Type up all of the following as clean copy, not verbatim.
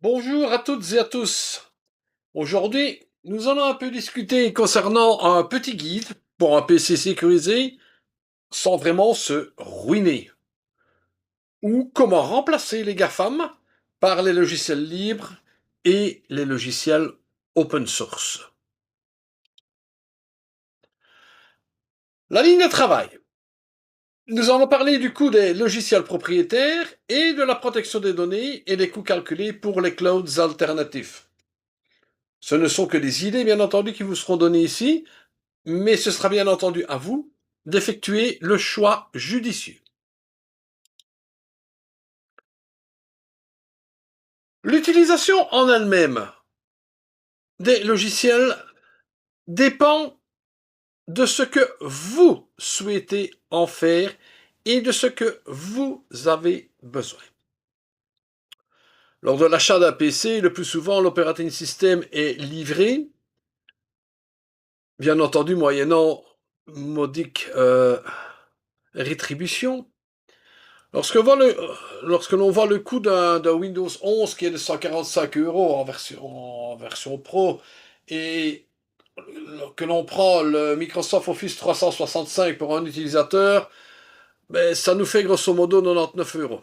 Bonjour à toutes et à tous. Aujourd'hui, nous allons un peu discuter concernant un petit guide pour un PC sécurisé sans vraiment se ruiner. Ou comment remplacer les GAFAM par les logiciels libres et les logiciels open source. La ligne de travail. Nous allons parler du coût des logiciels propriétaires et de la protection des données et des coûts calculés pour les clouds alternatifs. Ce ne sont que des idées, bien entendu, qui vous seront données ici, mais ce sera bien entendu à vous d'effectuer le choix judicieux. L'utilisation en elle-même des logiciels dépend de ce que vous souhaitez en faire et de ce que vous avez besoin. Lors de l'achat d'un PC, le plus souvent, l'operating system est livré, bien entendu moyennant modique rétribution. Lorsque l'on voit le coût d'un Windows 11 qui est de 145 euros en version Pro et que l'on prend le Microsoft Office 365 pour un utilisateur, ben, ça nous fait grosso modo 99 euros.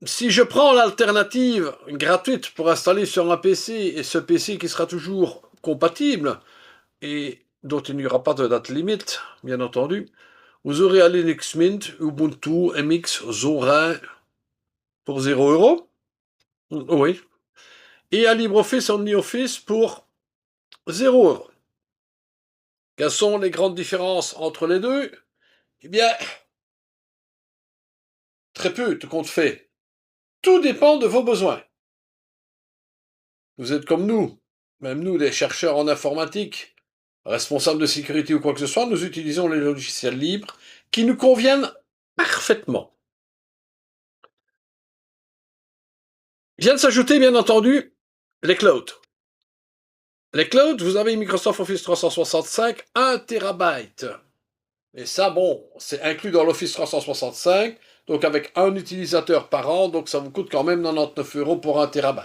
Si je prends l'alternative gratuite pour installer sur un PC et ce PC qui sera toujours compatible et dont il n'y aura pas de date limite, bien entendu, vous aurez à Linux Mint, Ubuntu, MX, Zorin pour 0 euros. Oui. Et à LibreOffice OmniOffice pour 0 euros. Quelles sont les grandes différences entre les deux? Eh bien, très peu, tout compte fait. Tout dépend de vos besoins. Vous êtes comme nous, même nous, des chercheurs en informatique, responsables de sécurité ou quoi que ce soit, nous utilisons les logiciels libres qui nous conviennent parfaitement. Viennent s'ajouter, bien entendu, les clouds. Les clouds, vous avez Microsoft Office 365, 1 TB. Et ça, bon, c'est inclus dans l'Office 365, donc avec un utilisateur par an, donc ça vous coûte quand même 99 euros pour 1 TB.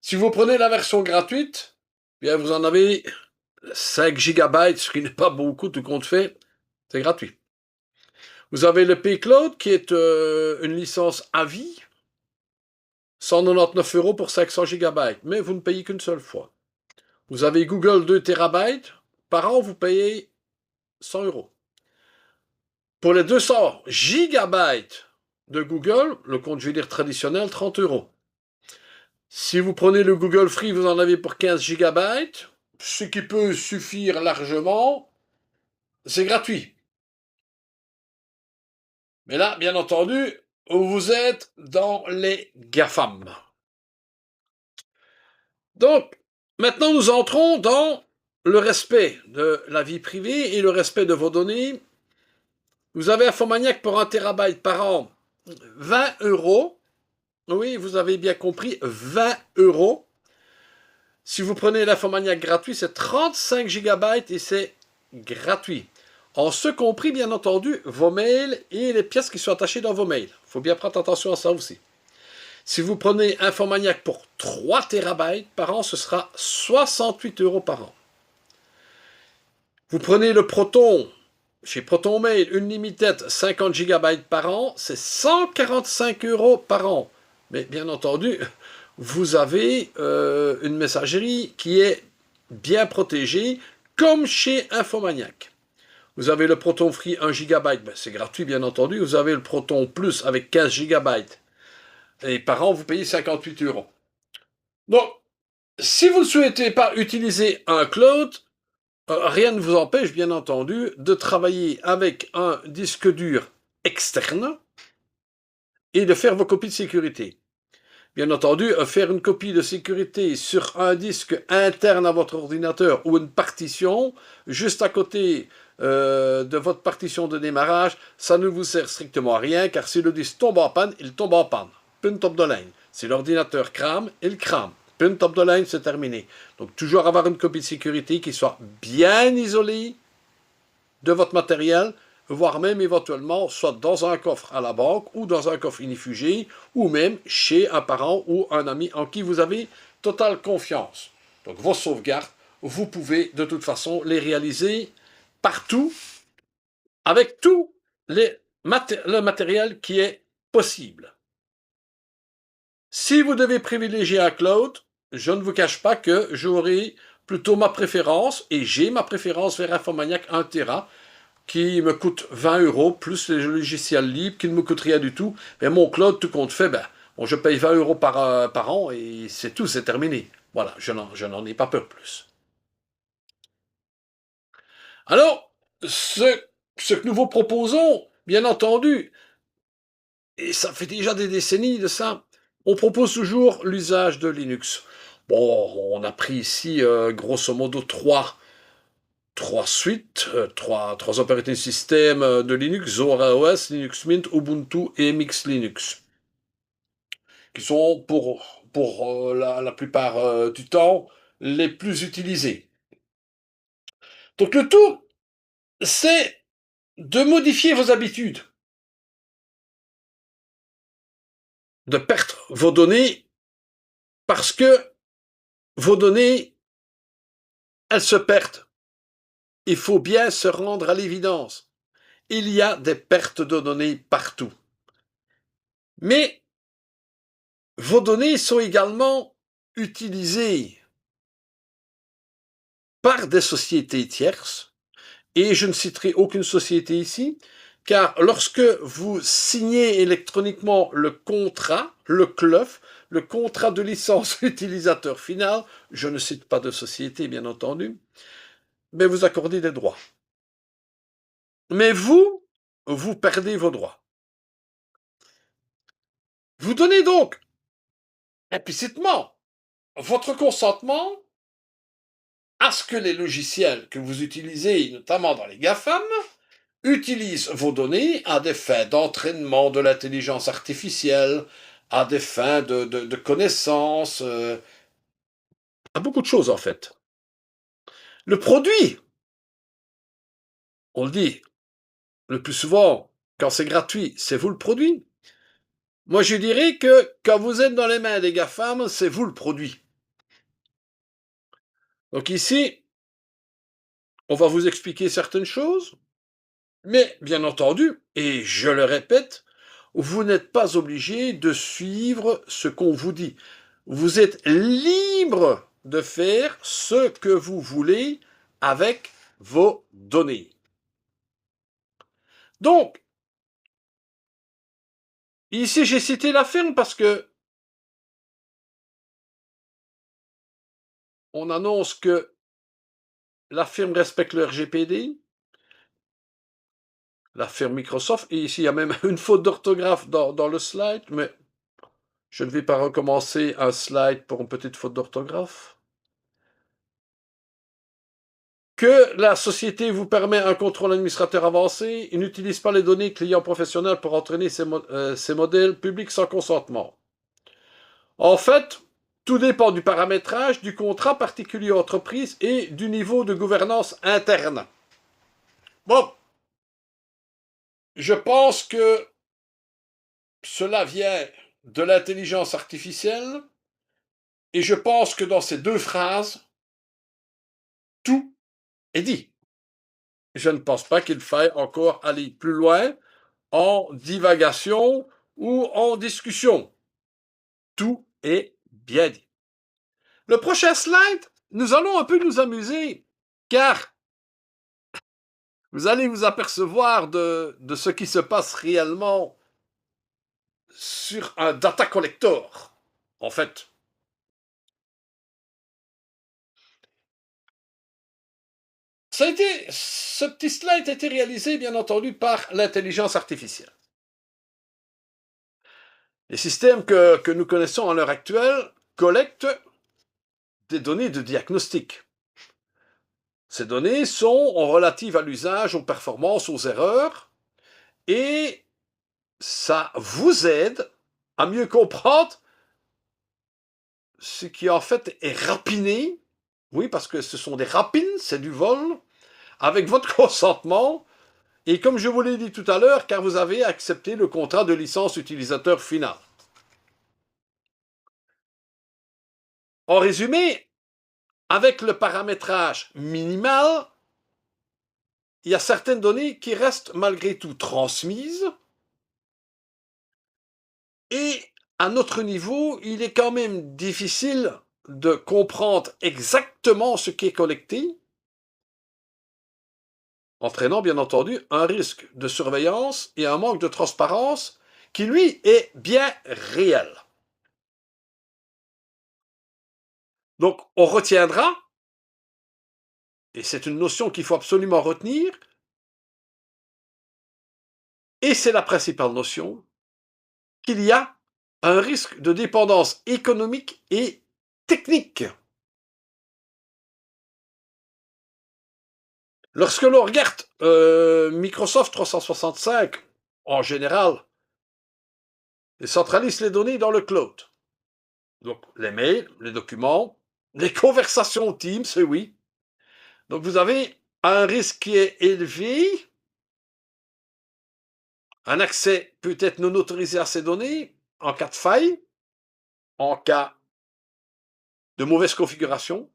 Si vous prenez la version gratuite, bien vous en avez 5 GB, ce qui n'est pas beaucoup, tout compte fait, c'est gratuit. Vous avez le pCloud qui est une licence à vie, 199 euros pour 500 GB, mais vous ne payez qu'une seule fois. Vous avez Google 2 TB, par an vous payez 100 euros. Pour les 200 gigabytes de Google, le compte je vais dire traditionnel, 30 euros. Si vous prenez le Google Free, vous en avez pour 15 gigabytes, ce qui peut suffire largement, c'est gratuit. Mais là, bien entendu, vous êtes dans les GAFAM. Donc, maintenant nous entrons dans le respect de la vie privée et le respect de vos données. Vous avez Infomaniac pour 1 TB par an, 20 euros. Oui, vous avez bien compris, 20 euros. Si vous prenez l'Infomaniac gratuit, c'est 35 GB et c'est gratuit. En ce compris, bien entendu, vos mails et les pièces qui sont attachées dans vos mails. Il faut bien prendre attention à ça aussi. Si vous prenez Infomaniac pour 3 TB par an, ce sera 68 euros par an. Vous prenez le Proton, chez Proton Mail Unlimited, 50 GB par an, c'est 145 euros par an. Mais bien entendu, vous avez une messagerie qui est bien protégée, comme chez Infomaniac. Vous avez le Proton Free 1 GB, ben c'est gratuit bien entendu. Vous avez le Proton Plus avec 15 GB. Et par an, vous payez 58 euros. Donc, si vous ne souhaitez pas utiliser un cloud, rien ne vous empêche, bien entendu, de travailler avec un disque dur externe et de faire vos copies de sécurité. Bien entendu, faire une copie de sécurité sur un disque interne à votre ordinateur ou une partition, juste à côté de votre partition de démarrage, ça ne vous sert strictement à rien, car si le disque tombe en panne, il tombe en panne. Point top de line. Si l'ordinateur crame, il crame. Point top de line, c'est terminé. Donc toujours avoir une copie de sécurité qui soit bien isolée de votre matériel, voire même éventuellement soit dans un coffre à la banque ou dans un coffre inifugé ou même chez un parent ou un ami en qui vous avez totale confiance. Donc vos sauvegardes, vous pouvez de toute façon les réaliser partout avec tout le matériel qui est possible. Si vous devez privilégier un cloud, je ne vous cache pas que j'aurai plutôt ma préférence, et j'ai ma préférence vers Infomaniac 1 Tera, qui me coûte 20 euros, plus les logiciels libres, qui ne me coûtent rien du tout. Mais mon cloud, tout compte fait, bon, je paye 20 euros par an, et c'est tout, c'est terminé. Voilà, je n'en ai pas peur plus. Alors, ce que nous vous proposons, bien entendu, et ça fait déjà des décennies de ça, on propose toujours l'usage de Linux. Bon, on a pris ici, grosso modo, trois suites, trois operating systems de Linux, Zohar OS, Linux Mint, Ubuntu et Mix Linux, qui sont pour la plupart du temps les plus utilisés. Donc le tout, c'est de modifier vos habitudes, de perdre vos données parce que vos données, elles se perdent. Il faut bien se rendre à l'évidence. Il y a des pertes de données partout. Mais vos données sont également utilisées par des sociétés tierces, et je ne citerai aucune société ici, car lorsque vous signez électroniquement le contrat, le CLUF, le contrat de licence utilisateur final, je ne cite pas de société bien entendu, mais vous accordez des droits. Mais vous perdez vos droits. Vous donnez donc implicitement votre consentement à ce que les logiciels que vous utilisez, notamment dans les GAFAM, utilisent vos données à des fins d'entraînement de l'intelligence artificielle, à des fins de connaissance, à beaucoup de choses en fait. Le produit, on le dit le plus souvent, quand c'est gratuit, c'est vous le produit. Moi je dirais que quand vous êtes dans les mains des GAFAM, c'est vous le produit. Donc ici, on va vous expliquer certaines choses, mais bien entendu, et je le répète, vous n'êtes pas obligé de suivre ce qu'on vous dit. Vous êtes libre de faire ce que vous voulez avec vos données. Donc, ici j'ai cité la firme parce que on annonce que la firme respecte le RGPD, la firme Microsoft, et ici il y a même une faute d'orthographe dans le slide, mais je ne vais pas recommencer un slide pour une petite faute d'orthographe. Que la société vous permet un contrôle administrateur avancé, il n'utilise pas les données clients professionnels pour entraîner ces modèles publics sans consentement. En fait, tout dépend du paramétrage du contrat particulier entreprise et du niveau de gouvernance interne. Bon, je pense que cela vient de l'intelligence artificielle et je pense que dans ces deux phrases, tout est dit. Je ne pense pas qu'il faille encore aller plus loin en divagation ou en discussion. Tout est bien dit. Le prochain slide, nous allons un peu nous amuser, car vous allez vous apercevoir de ce qui se passe réellement sur un data collector, en fait. Ce petit slide a été réalisé, bien entendu, par l'intelligence artificielle. Les systèmes que nous connaissons à l'heure actuelle collectent des données de diagnostic. Ces données sont relatives à l'usage, aux performances, aux erreurs, et ça vous aide à mieux comprendre ce qui en fait est rapiné. Oui, parce que ce sont des rapines, c'est du vol, avec votre consentement, Et comme je vous l'ai dit tout à l'heure, car vous avez accepté le contrat de licence utilisateur final. En résumé, avec le paramétrage minimal, il y a certaines données qui restent malgré tout transmises. Et à notre niveau, il est quand même difficile de comprendre exactement ce qui est collecté, entraînant bien entendu un risque de surveillance et un manque de transparence qui, lui, est bien réel. Donc, on retiendra, et c'est une notion qu'il faut absolument retenir, et c'est la principale notion, qu'il y a un risque de dépendance économique et technique. Lorsque l'on regarde Microsoft 365, en général, il centralise les données dans le cloud. Donc, les mails, les documents, les conversations Teams, oui. Donc, vous avez un risque qui est élevé, un accès peut-être non autorisé à ces données en cas de faille, en cas de mauvaise configuration.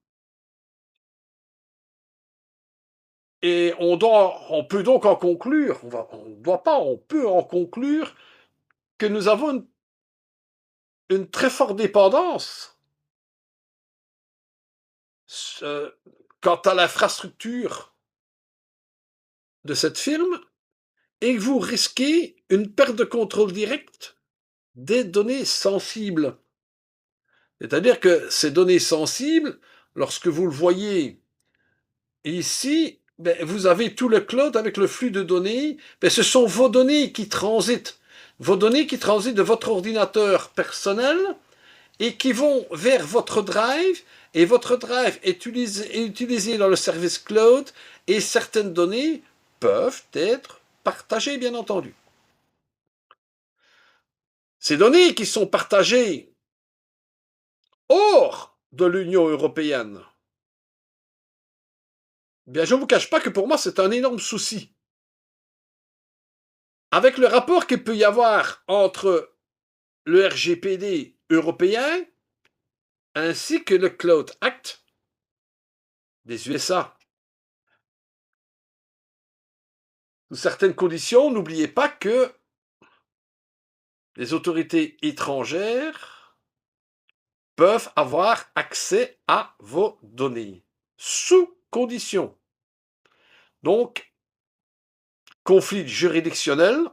Et on peut donc en conclure, on ne doit pas, on peut en conclure que nous avons une très forte dépendance quant à l'infrastructure de cette firme et que vous risquez une perte de contrôle direct des données sensibles. C'est-à-dire que ces données sensibles, lorsque vous le voyez ici, ben, vous avez tout le cloud avec le flux de données. Ben, ce sont vos données qui transitent. Vos données qui transitent de votre ordinateur personnel et qui vont vers votre drive. Et votre drive est utilisé dans le service cloud et certaines données peuvent être partagées, bien entendu. Ces données qui sont partagées hors de l'Union européenne, bien, je ne vous cache pas que pour moi, c'est un énorme souci. Avec le rapport qu'il peut y avoir entre le RGPD européen ainsi que le Cloud Act des USA. Sous certaines conditions, n'oubliez pas que les autorités étrangères peuvent avoir accès à vos données, sous condition. Donc, conflit juridictionnel,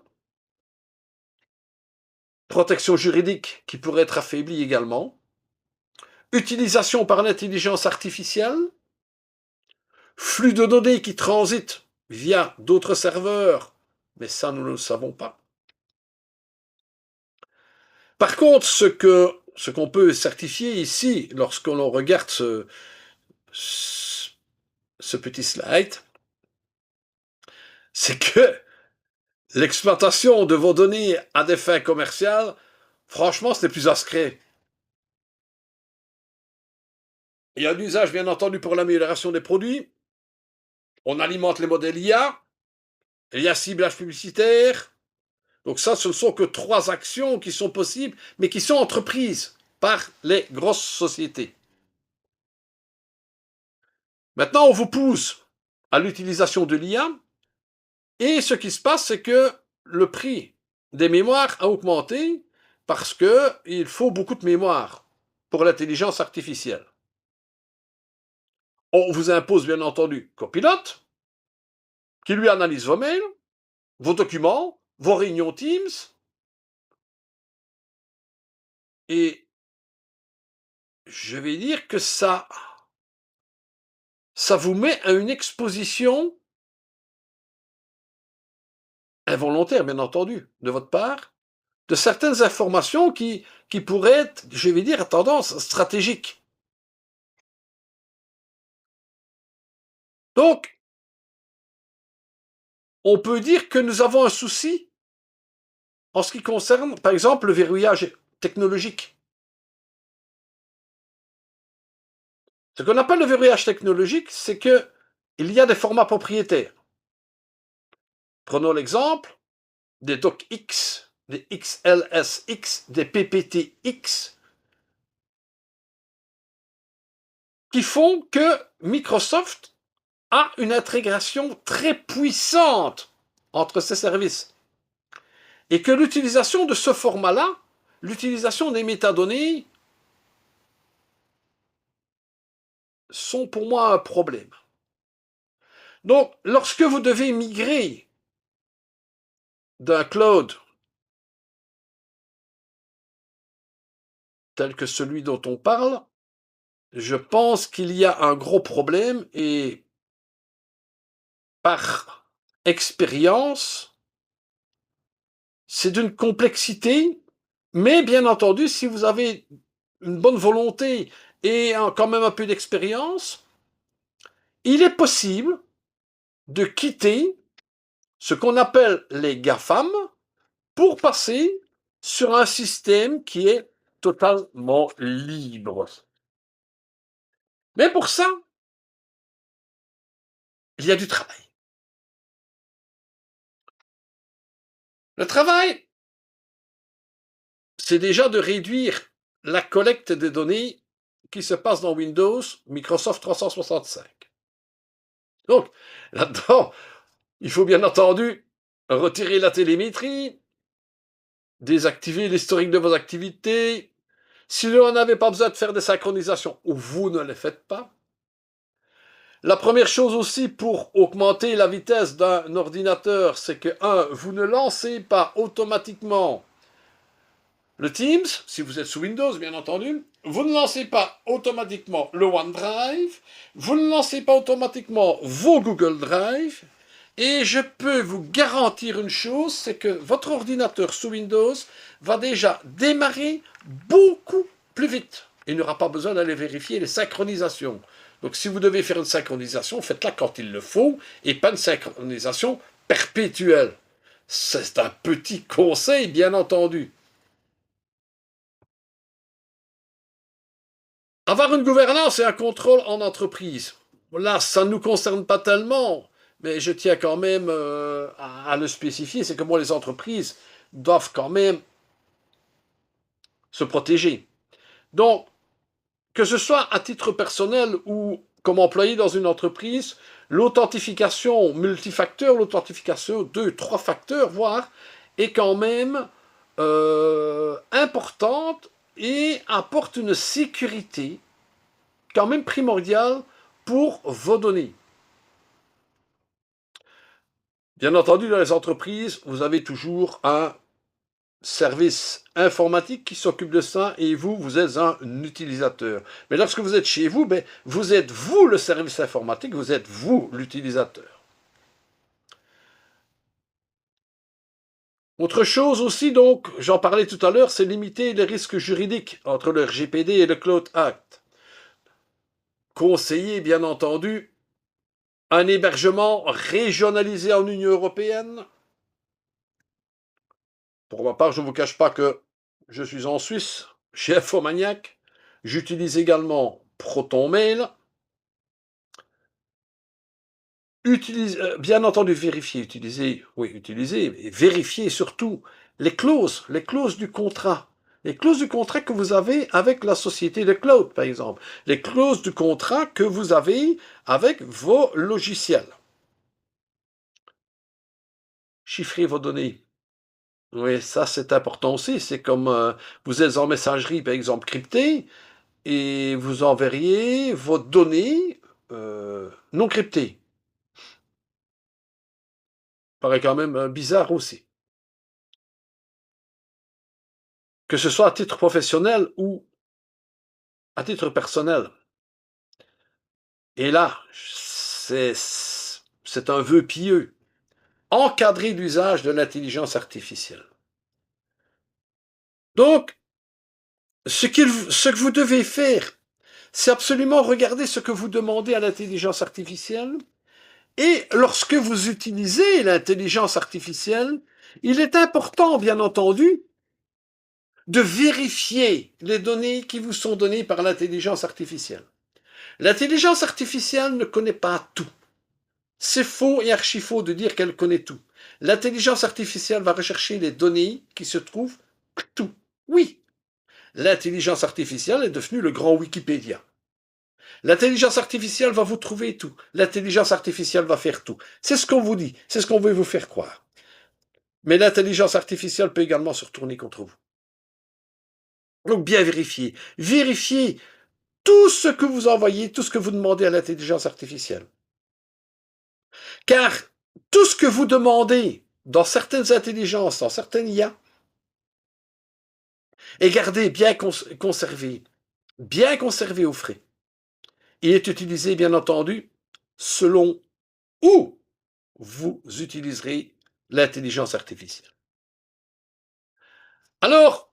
protection juridique qui pourrait être affaiblie également, utilisation par l'intelligence artificielle, flux de données qui transitent via d'autres serveurs, mais ça nous ne le savons pas. Par contre, ce qu'on peut certifier ici, lorsque l'on regarde ce petit slide, c'est que l'exploitation de vos données à des fins commerciales, franchement, ce n'est plus inscrit. Il y a un usage, bien entendu, pour l'amélioration des produits. On alimente les modèles IA. Il y a ciblage publicitaire. Donc ça, ce ne sont que 3 actions qui sont possibles, mais qui sont entreprises par les grosses sociétés. Maintenant, on vous pousse à l'utilisation de l'IA, et ce qui se passe, c'est que le prix des mémoires a augmenté parce qu'il faut beaucoup de mémoire pour l'intelligence artificielle. On vous impose bien entendu Copilot, qui lui analyse vos mails, vos documents, vos réunions Teams, et je vais dire que ça vous met à une exposition involontaire, bien entendu, de votre part, de certaines informations qui pourraient être, je vais dire, à tendance stratégique. Donc, on peut dire que nous avons un souci en ce qui concerne, par exemple, le verrouillage technologique. Ce qu'on appelle le verrouillage technologique, c'est qu'il y a des formats propriétaires. Prenons l'exemple des DocX, des XLSX, des PPTX, qui font que Microsoft a une intégration très puissante entre ses services. Et que l'utilisation de ce format-là, l'utilisation des métadonnées, sont pour moi un problème. Donc, lorsque vous devez migrer d'un cloud tel que celui dont on parle, je pense qu'il y a un gros problème et par expérience, c'est d'une complexité, mais bien entendu, si vous avez une bonne volonté et quand même un peu d'expérience, il est possible de quitter ce qu'on appelle les GAFAM pour passer sur un système qui est totalement libre. Mais pour ça, il y a du travail. Le travail, c'est déjà de réduire la collecte des données qui se passe dans Windows Microsoft 365. Donc, là-dedans, il faut bien entendu retirer la télémétrie, désactiver l'historique de vos activités. Si vous n'avez pas besoin de faire des synchronisations, vous ne les faites pas. La première chose aussi pour augmenter la vitesse d'un ordinateur, c'est que, vous ne lancez pas automatiquement le Teams, si vous êtes sous Windows, bien entendu. Vous ne lancez pas automatiquement le OneDrive. Vous ne lancez pas automatiquement vos Google Drive. Et je peux vous garantir une chose, c'est que votre ordinateur sous Windows va déjà démarrer beaucoup plus vite. Il n'aura pas besoin d'aller vérifier les synchronisations. Donc si vous devez faire une synchronisation, faites-la quand il le faut, et pas une synchronisation perpétuelle. C'est un petit conseil, bien entendu. Avoir une gouvernance et un contrôle en entreprise. Là, ça ne nous concerne pas tellement, mais je tiens quand même à le spécifier, c'est que moi, les entreprises doivent quand même se protéger. Donc, que ce soit à titre personnel ou comme employé dans une entreprise, l'authentification multifacteur, l'authentification 2, 3 facteurs, voire, est quand même importante et apporte une sécurité quand même primordiale pour vos données. Bien entendu, dans les entreprises, vous avez toujours un service informatique qui s'occupe de ça et vous êtes un utilisateur. Mais lorsque vous êtes chez vous, vous êtes vous le service informatique, vous êtes vous l'utilisateur. Autre chose aussi, donc, j'en parlais tout à l'heure, c'est limiter les risques juridiques entre le RGPD et le Cloud Act. Conseiller, bien entendu, un hébergement régionalisé en Union européenne. Pour ma part, je ne vous cache pas que je suis en Suisse, chez Infomaniac. J'utilise également ProtonMail. Bien entendu, utiliser, et vérifier surtout les clauses du contrat. Les clauses du contrat que vous avez avec la société de cloud, par exemple. Les clauses du contrat que vous avez avec vos logiciels. Chiffrer vos données. Oui, ça c'est important aussi. C'est comme vous êtes en messagerie, par exemple, cryptée, et vous enverriez vos données non cryptées. Paraît quand même bizarre aussi. Que ce soit à titre professionnel ou à titre personnel. Et là, c'est un vœu pieux. Encadrer l'usage de l'intelligence artificielle. Donc, ce que vous devez faire, c'est absolument regarder ce que vous demandez à l'intelligence artificielle. Et lorsque vous utilisez l'intelligence artificielle, il est important, bien entendu, de vérifier les données qui vous sont données par l'intelligence artificielle. L'intelligence artificielle ne connaît pas tout. C'est faux et archi faux de dire qu'elle connaît tout. L'intelligence artificielle va rechercher les données qui se trouvent partout. Oui, l'intelligence artificielle est devenue le grand Wikipédia. L'intelligence artificielle va vous trouver tout. L'intelligence artificielle va faire tout. C'est ce qu'on vous dit, c'est ce qu'on veut vous faire croire. Mais l'intelligence artificielle peut également se retourner contre vous. Donc bien vérifier. Vérifiez tout ce que vous envoyez, tout ce que vous demandez à l'intelligence artificielle. Car tout ce que vous demandez dans certaines intelligences, dans certaines IA, est gardé bien conservé au frais. Il est utilisé, bien entendu, selon où vous utiliserez l'intelligence artificielle. Alors,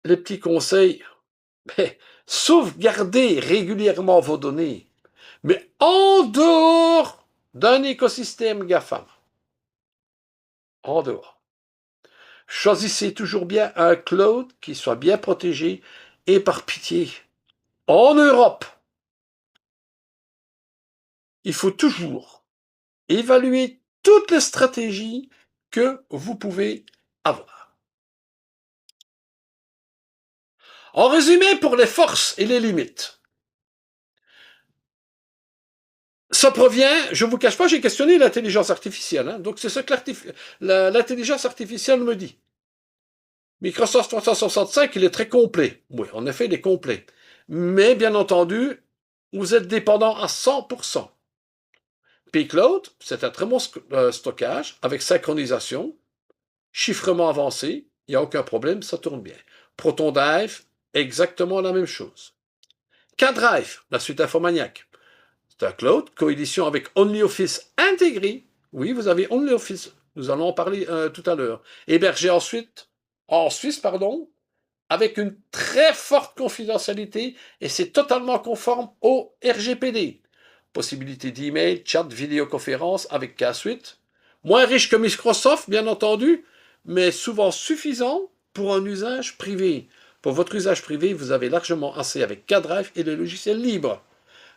les petits conseils, ben, sauvegardez régulièrement vos données, mais en dehors d'un écosystème GAFAM. En dehors. Choisissez toujours bien un cloud qui soit bien protégé et par pitié. En Europe, il faut toujours évaluer toutes les stratégies que vous pouvez avoir. En résumé, pour les forces et les limites, ça provient, je ne vous cache pas, j'ai questionné l'intelligence artificielle, hein, donc c'est ce que l'intelligence artificielle me dit. Microsoft 365, il est très complet. Oui, en effet, il est complet. Mais bien entendu, vous êtes dépendant à 100%. Pcloud, c'est un très bon stockage avec synchronisation, chiffrement avancé, il n'y a aucun problème, ça tourne bien. ProtonDrive, exactement la même chose. KDrive, la suite Infomaniac, c'est un cloud, coédition avec OnlyOffice intégré. Oui, vous avez OnlyOffice, nous allons en parler tout à l'heure. Hébergé ensuite en Suisse, avec une très forte confidentialité et c'est totalement conforme au RGPD. Possibilité d'email, chat, vidéoconférence avec K-Suite. Moins riche que Microsoft, bien entendu, mais souvent suffisant pour un usage privé. Pour votre usage privé, vous avez largement assez avec KDrive et les logiciels libres.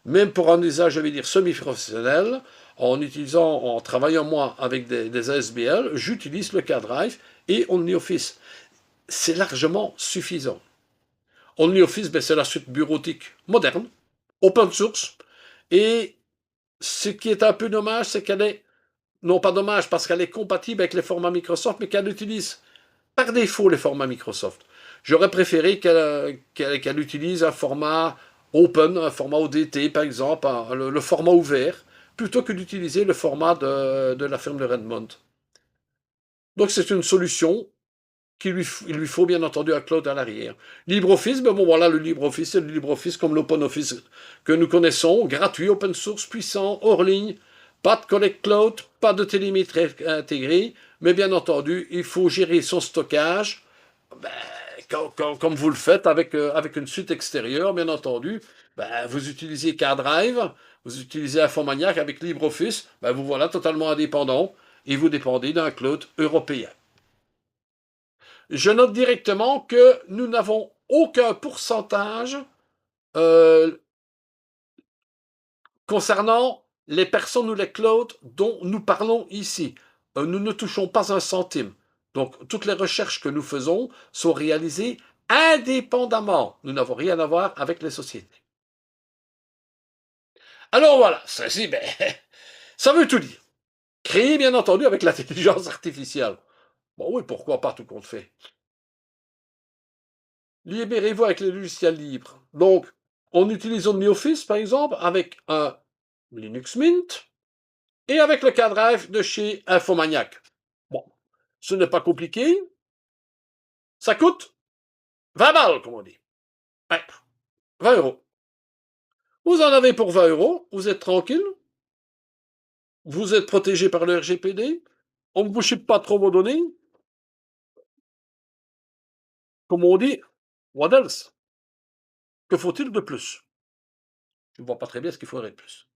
Même pour un usage, je vais dire, semi-professionnel, en travaillant moi avec des ASBL, j'utilise le KDrive et OnlyOffice. C'est largement suffisant. OnlyOffice, c'est la suite bureautique moderne, open source, et ce qui est un peu dommage, c'est qu'elle est, non pas dommage parce qu'elle est compatible avec les formats Microsoft, mais qu'elle utilise par défaut les formats Microsoft. J'aurais préféré qu'elle utilise un format open, un format ODT par exemple, le format ouvert, plutôt que d'utiliser le format de la firme de Redmond. Donc c'est une solution il lui faut bien entendu un cloud à l'arrière. LibreOffice, ben bon voilà, le LibreOffice, c'est le LibreOffice comme l'OpenOffice que nous connaissons, gratuit, open source, puissant, hors ligne, pas de Collect Cloud, pas de télémétrie intégrée, mais bien entendu, il faut gérer son stockage, comme vous le faites avec une suite extérieure, bien entendu. Vous utilisez CardDrive, vous utilisez Infomaniac avec LibreOffice, vous voilà totalement indépendant et vous dépendez d'un cloud européen. Je note directement que nous n'avons aucun pourcentage concernant les personnes ou les clouds dont nous parlons ici. Nous ne touchons pas un centime. Donc, toutes les recherches que nous faisons sont réalisées indépendamment. Nous n'avons rien à voir avec les sociétés. Alors voilà, ceci, ça veut tout dire. Créé, bien entendu, avec l'intelligence artificielle. Bon oui, pourquoi pas tout compte fait. Libérez-vous avec les logiciels libres. Donc, en utilisant OnlyOffice, par exemple, avec un Linux Mint et avec le KDrive de chez Infomaniac. Bon, ce n'est pas compliqué. Ça coûte 20 balles, comme on dit. Ouais, 20 euros. Vous en avez pour 20 euros, vous êtes tranquille, vous êtes protégé par le RGPD, on ne vous chipe pas trop vos données. Comme on dit, what else? Que faut-il de plus? Je ne vois pas très bien ce qu'il faudrait de plus.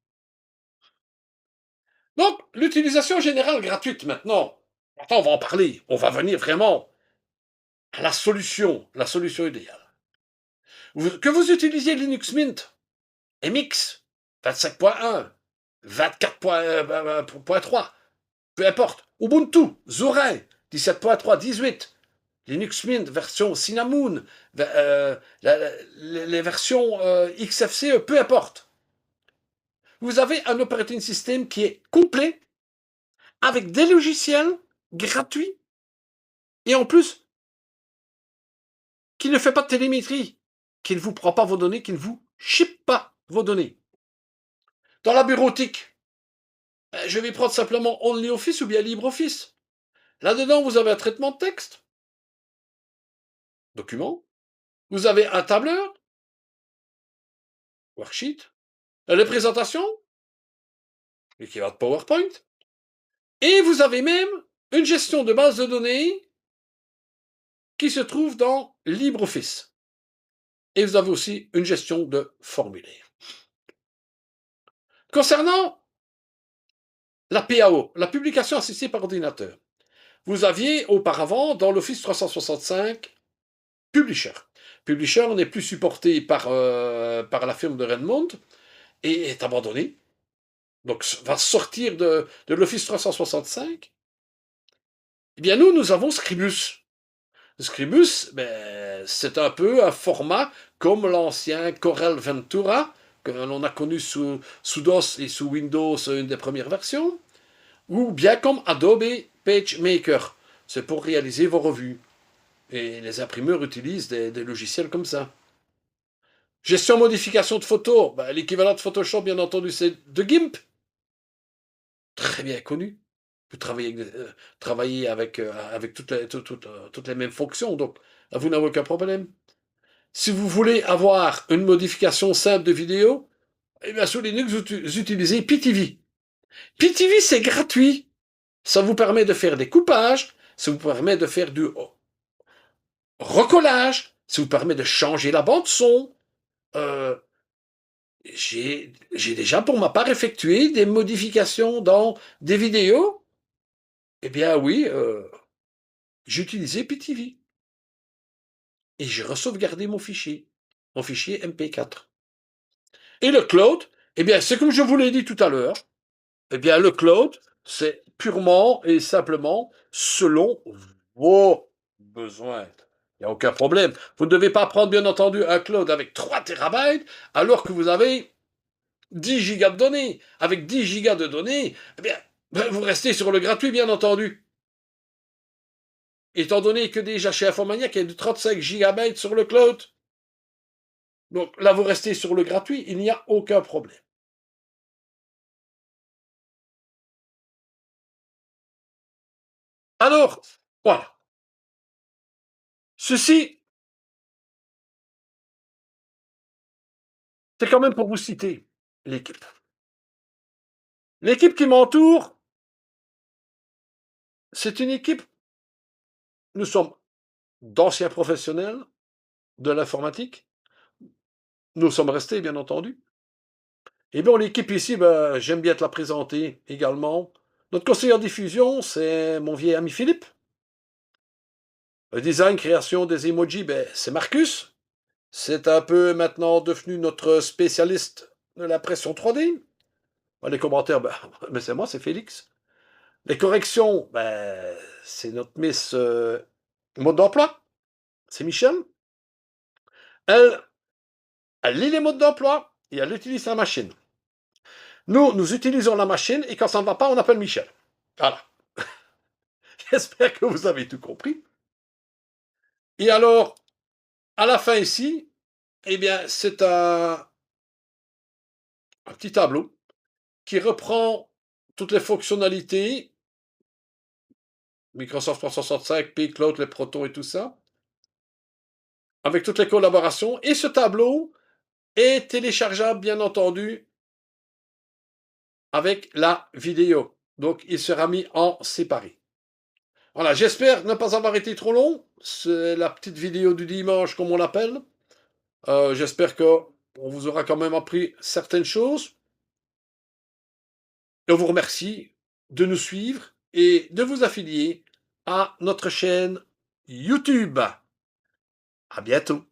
Donc, l'utilisation générale gratuite maintenant. Attends, on va en parler. On va venir vraiment à la solution idéale. Que vous utilisiez Linux Mint, MX, 25.1, 24.3, peu importe. Ubuntu, Zorin, 17.3, 18. Linux Mint, version Cinnamon, les versions XFCE, peu importe. Vous avez un operating system qui est complet, avec des logiciels gratuits, et en plus, qui ne fait pas de télémétrie, qui ne vous prend pas vos données, qui ne vous ship pas vos données. Dans la bureautique, je vais prendre simplement OnlyOffice ou bien LibreOffice. Là-dedans, vous avez un traitement de texte, document. Vous avez un tableur, worksheet, les présentations, l'équivalent de PowerPoint. Et vous avez même une gestion de base de données qui se trouve dans LibreOffice. Et vous avez aussi une gestion de formulaire. Concernant la PAO, la publication assistée par ordinateur, vous aviez auparavant dans l'Office 365 Publisher. Publisher n'est plus supporté par la firme de Redmond et est abandonné. Donc va sortir de l'Office 365. Eh bien nous avons Scribus. Scribus, c'est un peu un format comme l'ancien Corel Ventura, que l'on a connu sous DOS et sous Windows, une des premières versions, ou bien comme Adobe PageMaker. C'est pour réaliser vos revues. Et les imprimeurs utilisent des logiciels comme ça. Gestion modification de photos, l'équivalent de Photoshop, bien entendu, c'est de GIMP. Très bien connu. Vous travaillez avec toutes les mêmes fonctions, donc vous n'avez aucun problème. Si vous voulez avoir une modification simple de vidéo, eh bien sous Linux, vous utilisez PTV. PTV, c'est gratuit. Ça vous permet de faire des coupages, ça vous permet de faire du recollage, ça vous permet de changer la bande son. J'ai déjà pour ma part effectué des modifications dans des vidéos. Eh bien oui, j'utilisais PTV. Et j'ai ressauvegardé mon fichier MP4. Et le cloud, eh bien c'est comme je vous l'ai dit tout à l'heure, eh bien le cloud, c'est purement et simplement selon vos besoins. Il n'y a aucun problème. Vous ne devez pas prendre, bien entendu, un cloud avec 3 terabytes alors que vous avez 10 gigas de données. Avec 10 gigas de données, eh bien, vous restez sur le gratuit, bien entendu. Étant donné que déjà chez Infomaniac, il y a de 35 gigabytes sur le cloud. Donc là, vous restez sur le gratuit, il n'y a aucun problème. Alors, voilà. Ceci, c'est quand même pour vous citer l'équipe. L'équipe qui m'entoure, c'est une équipe, nous sommes d'anciens professionnels de l'informatique. Nous sommes restés, bien entendu. Et bien, l'équipe ici, j'aime bien te la présenter également. Notre conseiller en diffusion, c'est mon vieil ami Philippe. Le design, création des emojis, c'est Marcus. C'est un peu maintenant devenu notre spécialiste de l'impression 3D. Les commentaires, c'est moi, c'est Félix. Les corrections, c'est notre Miss mode d'emploi, c'est Michel. Elle, elle lit les modes d'emploi et elle utilise la machine. Nous utilisons la machine et quand ça ne va pas, on appelle Michel. Voilà. J'espère que vous avez tout compris. Et alors, à la fin ici, eh bien, c'est un petit tableau qui reprend toutes les fonctionnalités, Microsoft 365, P-Cloud, les protons et tout ça, avec toutes les collaborations. Et ce tableau est téléchargeable, bien entendu, avec la vidéo. Donc, il sera mis en séparé. Voilà, j'espère ne pas avoir été trop long. C'est la petite vidéo du dimanche, comme on l'appelle. J'espère qu'on vous aura quand même appris certaines choses. Et on vous remercie de nous suivre et de vous affilier à notre chaîne YouTube. À bientôt.